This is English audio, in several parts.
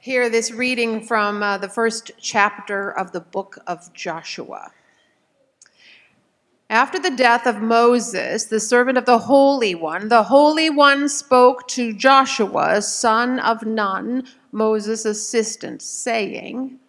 Hear this reading from the first chapter of the book of Joshua. After the death of Moses, the servant of the Holy One spoke to Joshua, son of Nun, Moses' assistant, saying,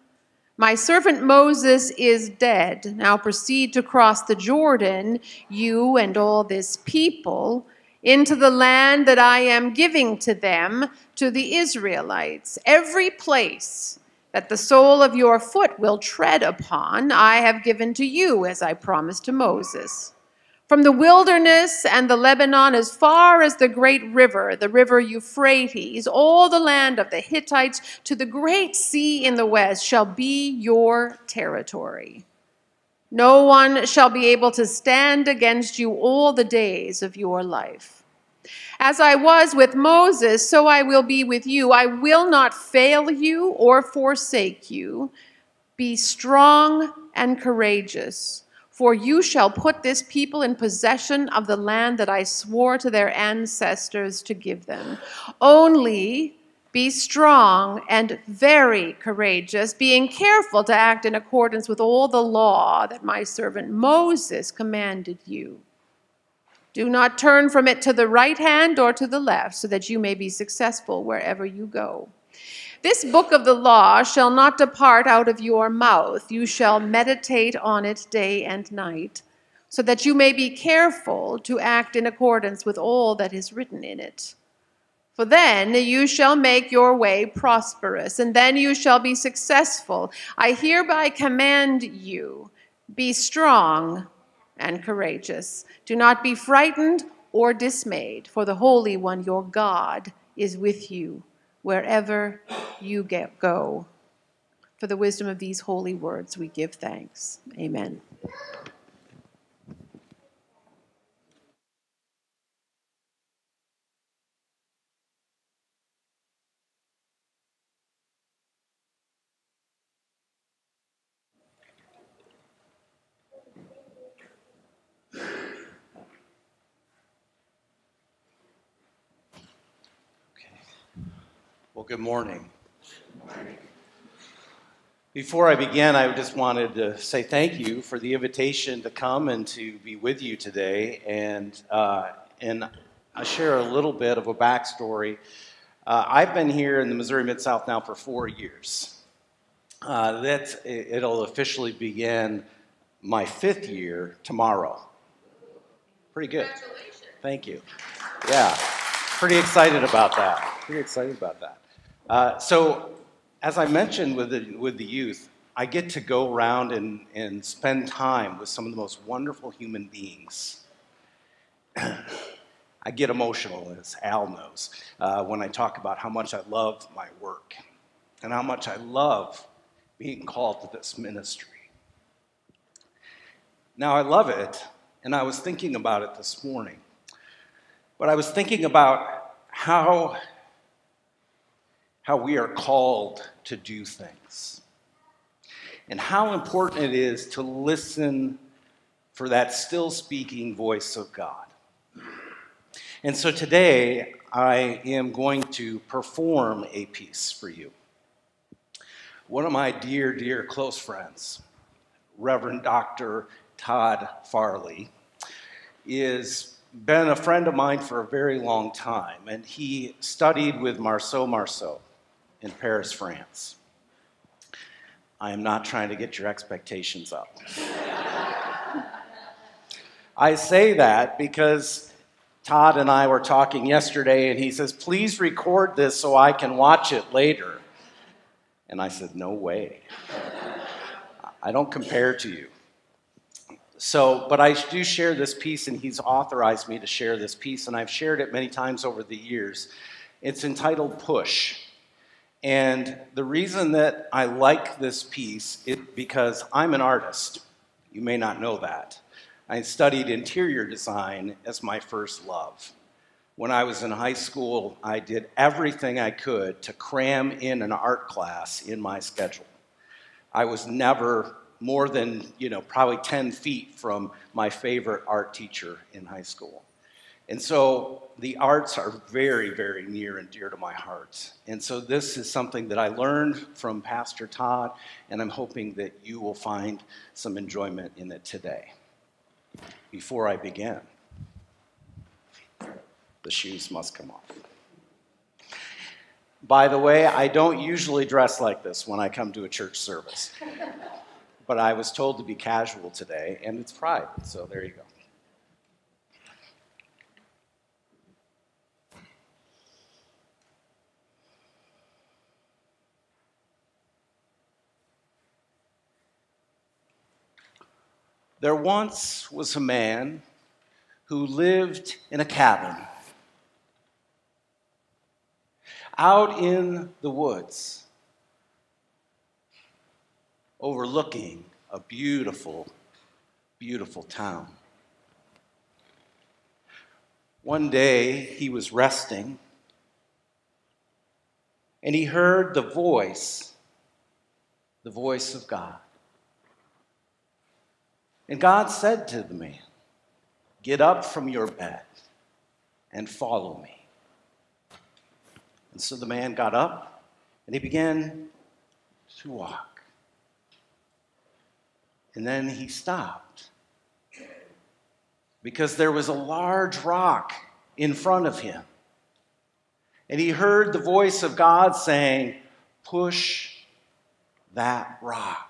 "My servant Moses is dead. Now proceed to cross the Jordan, you and all this people, into the land that I am giving to them, to the Israelites. Every place that the sole of your foot will tread upon, I have given to you, as I promised to Moses. From the wilderness and the Lebanon as far as the great river, the river Euphrates, all the land of the Hittites to the great sea in the west shall be your territory. No one shall be able to stand against you all the days of your life. As I was with Moses, so I will be with you. I will not fail you or forsake you. Be strong and courageous, for you shall put this people in possession of the land that I swore to their ancestors to give them. Only be strong and very courageous, being careful to act in accordance with all the law that my servant Moses commanded you. Do not turn from it to the right hand or to the left, so that you may be successful wherever you go. This book of the law shall not depart out of your mouth. You shall meditate on it day and night, so that you may be careful to act in accordance with all that is written in it. For then you shall make your way prosperous, and then you shall be successful. I hereby command you, be strong and courageous. Do not be frightened or dismayed, for the Holy One, your God, is with you wherever you go. For the wisdom of these holy words we give thanks. Amen. Well, good morning. Before I begin, I just wanted to say thank you for the invitation to come and to be with you today. And I share a little bit of a backstory. I've been here in the Missouri Mid-South now for 4 years. It'll officially begin my 5th year tomorrow. Pretty good. Congratulations. Thank you. Yeah, pretty excited about that. So, as I mentioned with the youth, I get to go around and spend time with some of the most wonderful human beings. I get emotional, as Al knows, when I talk about how much I love my work and how much I love being called to this ministry. Now, I love it, and I was thinking about it this morning, but I was thinking about how we are called to do things, and how important it is to listen for that still speaking voice of God. And so today, I am going to perform a piece for you. One of my dear, dear close friends, Reverend Dr. Todd Farley, is been a friend of mine for a very long time, and he studied with Marceau in Paris, France. I am not trying to get your expectations up. I say that because Todd and I were talking yesterday, and he says, "Please record this so I can watch it later." And I said, "No way. I don't compare to you." So, but I do share this piece, and he's authorized me to share this piece, and I've shared it many times over the years. It's entitled Push. And the reason that I like this piece is because I'm an artist. You may not know that. I studied interior design as my first love. When I was in high school, I did everything I could to cram in an art class in my schedule. I was never more than, probably 10 feet from my favorite art teacher in high school. And so the arts are very, very near and dear to my heart. And so this is something that I learned from Pastor Todd, and I'm hoping that you will find some enjoyment in it today. Before I begin, the shoes must come off. By the way, I don't usually dress like this when I come to a church service. But I was told to be casual today, and it's private, so there you go. There once was a man who lived in a cabin out in the woods, overlooking a beautiful, beautiful town. One day he was resting, and he heard the voice of God. And God said to the man, "Get up from your bed and follow me." And so the man got up and he began to walk. And then he stopped because there was a large rock in front of him. And he heard the voice of God saying, "Push that rock."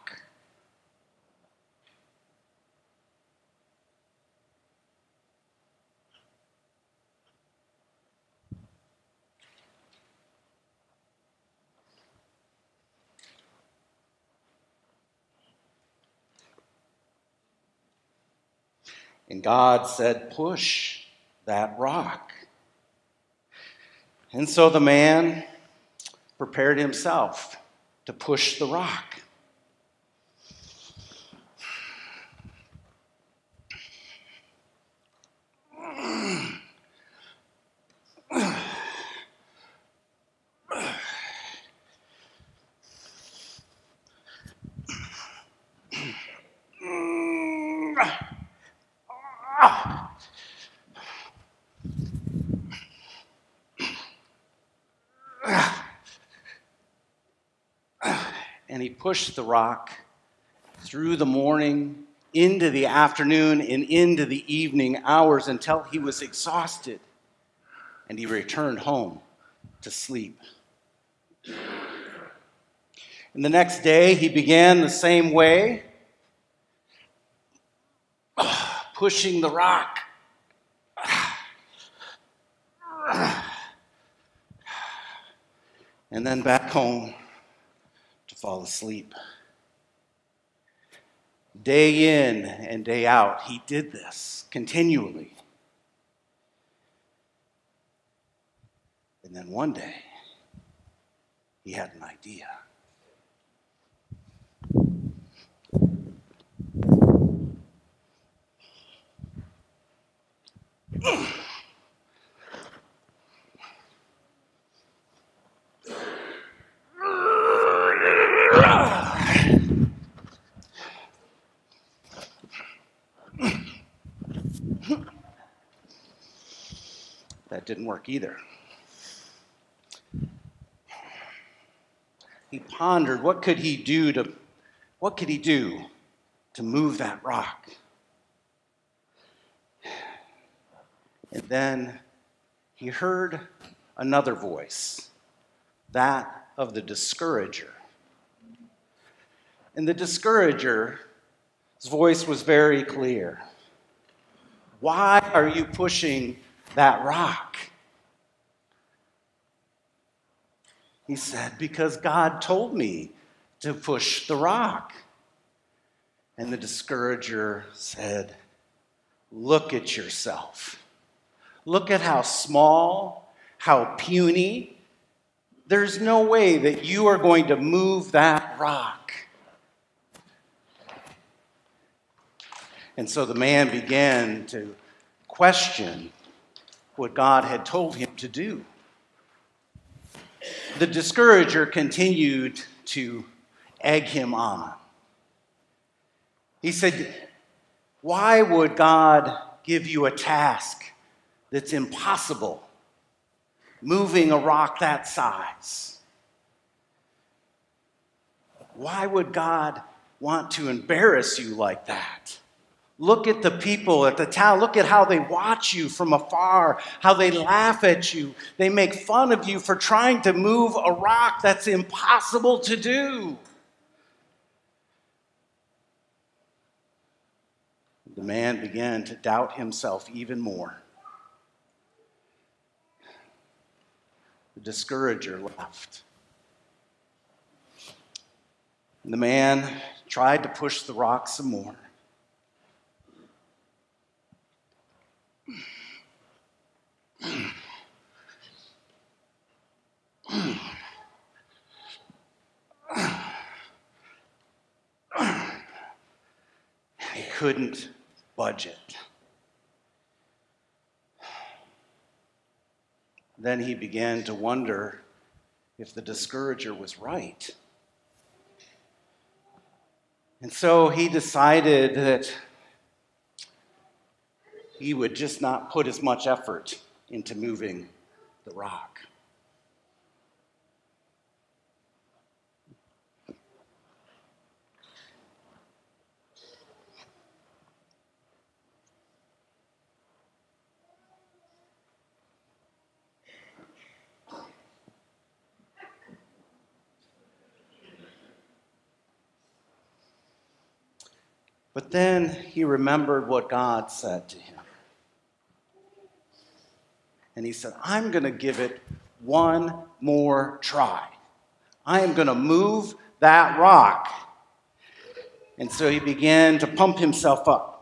And God said, "Push that rock." And so the man prepared himself to push the rock. And he pushed the rock through the morning, into the afternoon, and into the evening hours until he was exhausted. And he returned home to sleep. And the next day he began the same way, pushing the rock. And then back home to fall asleep. Day in and day out, he did this continually. And then one day, he had an idea. That didn't work either. He pondered, what could he do to move that rock? And then he heard another voice, that of the discourager. And the discourager's voice was very clear. Why are you pushing that rock? He said, because God told me to push the rock. And the discourager said, look at yourself. Look at how small, how puny. There's no way that you are going to move that rock. And so the man began to question what God had told him to do. The discourager continued to egg him on. He said, why would God give you a task that's impossible, moving a rock that size. Why would God want to embarrass you like that? Look at the people at the town. Look at how they watch you from afar, how they laugh at you. They make fun of you for trying to move a rock that's impossible to do. The man began to doubt himself even more. The discourager left. The man tried to push the rock some more. He couldn't budge it. Then he began to wonder if the discourager was right. And so he decided that he would just not put as much effort into moving the rock. But then he remembered what God said to him. And he said, I'm going to give it one more try. I am going to move that rock. And so he began to pump himself up.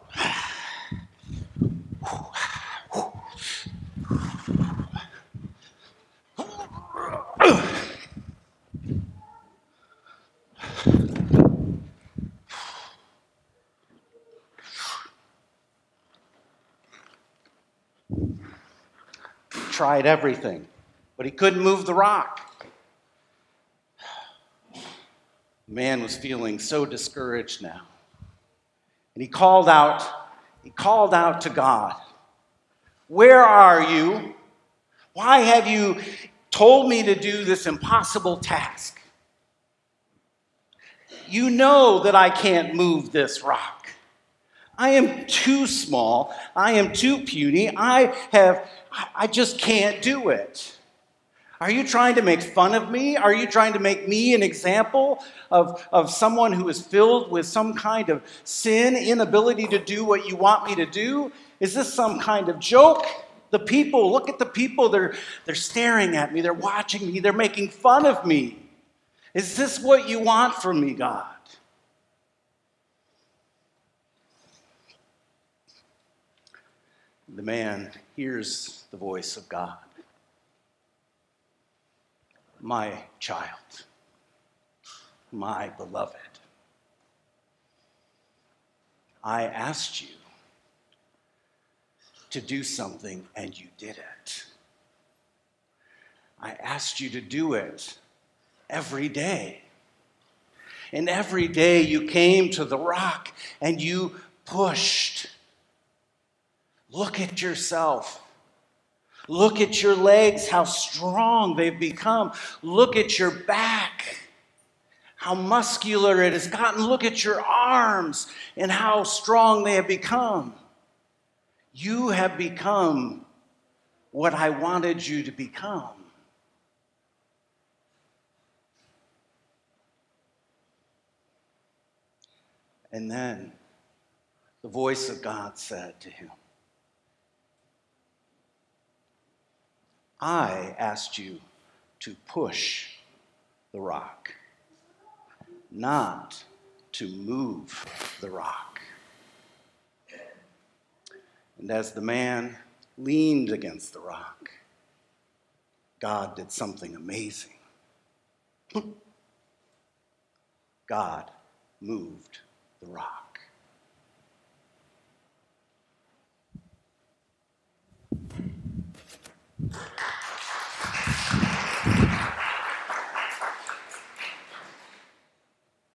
Tried everything, but he couldn't move the rock. The man was feeling so discouraged now. And he called out to God. Where are you? Why have you told me to do this impossible task? You know that I can't move this rock. I am too small. I am too puny. I just can't do it. Are you trying to make fun of me? Are you trying to make me an example of someone who is filled with some kind of sin, inability to do what you want me to do? Is this some kind of joke? The people, look at the people. They're staring at me. They're watching me. They're making fun of me. Is this what you want from me, God? The man hears the voice of God. My child, my beloved, I asked you to do something and you did it. I asked you to do it every day. And every day you came to the rock and you pushed. Look at yourself. Look at your legs, how strong they've become. Look at your back, how muscular it has gotten. Look at your arms and how strong they have become. You have become what I wanted you to become. And then the voice of God said to him, I asked you to push the rock, not to move the rock. And as the man leaned against the rock, God did something amazing. God moved the rock.